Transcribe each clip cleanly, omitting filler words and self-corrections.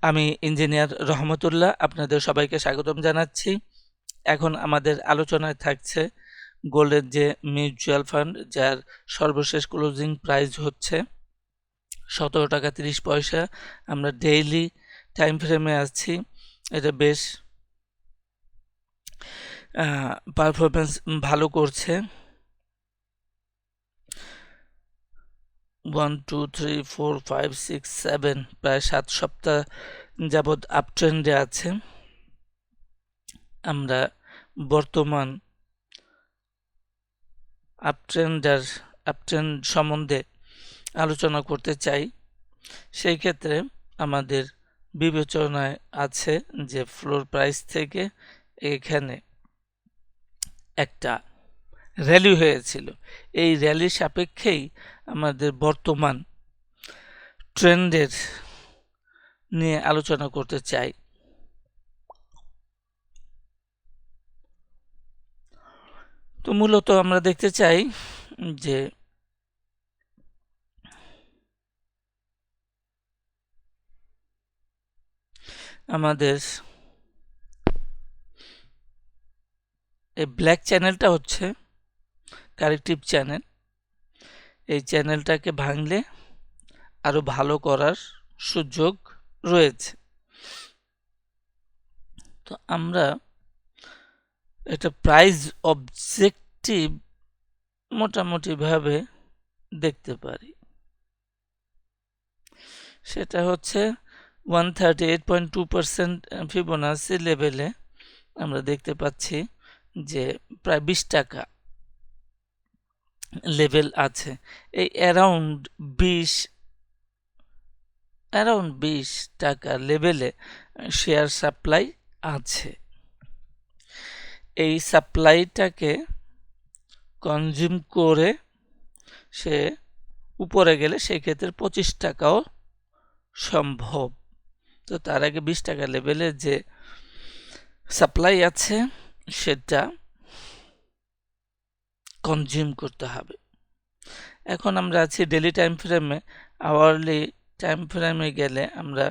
আমি ইঞ্জিনিয়ার রহমতুল্লাহ আপনাদের সবাইকে স্বাগতম জানাচ্ছি। এখন আমাদের আলোচনায় থাকছে গোল্ডের যে মিউচুয়াল ফান্ড, যার সর্বশেষ ক্লোজিং প্রাইস হচ্ছে 17 টাকা 30 পয়সা। আমরা ডেইলি টাইম ফ্রেমে আছি। এটা বেশ পারফরমেন্স ভালো করছে। 1 2 3 4 5 6 7 প্রায় 7 সপ্তাহ যাবৎ আপট্রেন্ডে আছে। আমরা বর্তমান আপট্রেন্ড সম্বন্ধে আলোচনা করতে চাই। সেই ক্ষেত্রে আমাদের বিবেচনায় আছে যে ফ্লোর প্রাইস থেকে এখানে একটা র্যালি হয়েছিল। এই র্যালির সাপেক্ষেই আমাদের বর্তমান ট্রেন্ডের নিয়ে আলোচনা করতে চাই। তো মূলত আমরা দেখতে চাই যে আমাদের এই ব্ল্যাক চ্যানেলটা হচ্ছে কারেক্টিভ চ্যানেল। এই চ্যানেলটাকে ভাঙলে আরো ভালো করার সুযোগ রয়েছে। তো আমরা এটা প্রাইস অবজেক্টিভ মোটামুটি ভাবে দেখতে পারি। সেটা হচ্ছে 138.2% ফিবোনাসি লেভেলে আমরা দেখতে পাচ্ছি যে প্রায় 20 টাকা লেভেল আছে। এই অ্যারাউন্ড 20 টাকা লেভেলে শেয়ার সাপ্লাই আছে। এই সাপ্লাইটাকে কনজিউম করে সে উপরে গেলে সেই ক্ষেত্রে 25 টাকাও সম্ভব। তো তার আগে 20 টাকা লেভেলে যে সাপ্লাই আছে সেটা কনজিউম করতে হবে। এখন আমরা আছি ডেইলি টাইম ফ্রেমে। আওয়ারলি টাইম ফ্রেমে গেলে আমরা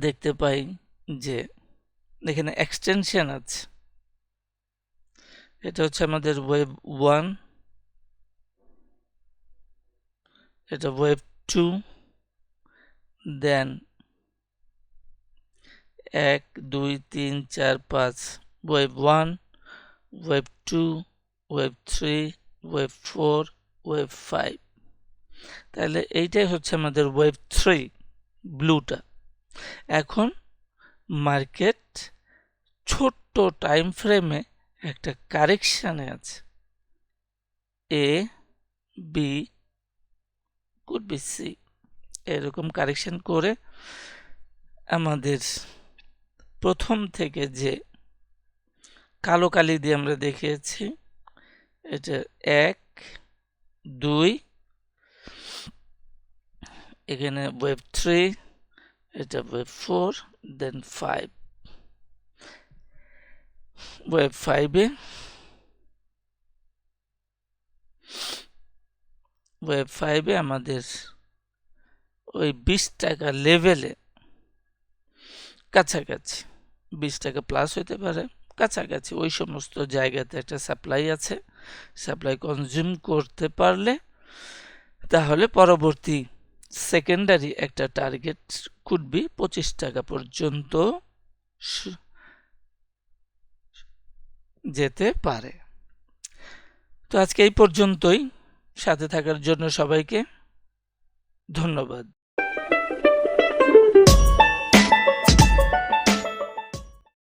দেখতে পাই যে এখানে এক্সটেনশন আছে। এটা হচ্ছে আমাদের ওয়েভ 1, এটা ওয়েভ 2, দেন 1 2 3 4 5 wave 1, wave 2, wave 3, wave 4, wave 5। তাহলে এইটাই হচ্ছে আমাদের ওয়েভ 3 ব্লুটা। এখন মার্কেট ছোট্ট টাইম ফ্রেমে একটা কারেকশানে আছে। A B could be C এরকম কারেকশন করে আমাদের প্রথম থেকে যে কালো কালি দিয়ে আমরা দেখিয়েছি, এটা 1 2, এখানে ওয়েভ 3, এটা ওয়েভ 4, দেন 5। ওয়েভ 5-এ আমাদের ওই 20 টাকা লেভেলে কাছাকাছি, 20 টাকা প্লাস হইতে পারে, কাছাকাছি ওই সমস্ত জায়গাতে একটা সাপ্লাই আছে। সাপ্লাই কনজিউম করতে পারলে তাহলে পরবর্তী সেকেন্ডারি একটা টার্গেট কুড বি 25 টাকা পর্যন্ত যেতে পারে। তো আজকে এই পর্যন্তই। সাথে থাকার জন্য সবাইকে ধন্যবাদ।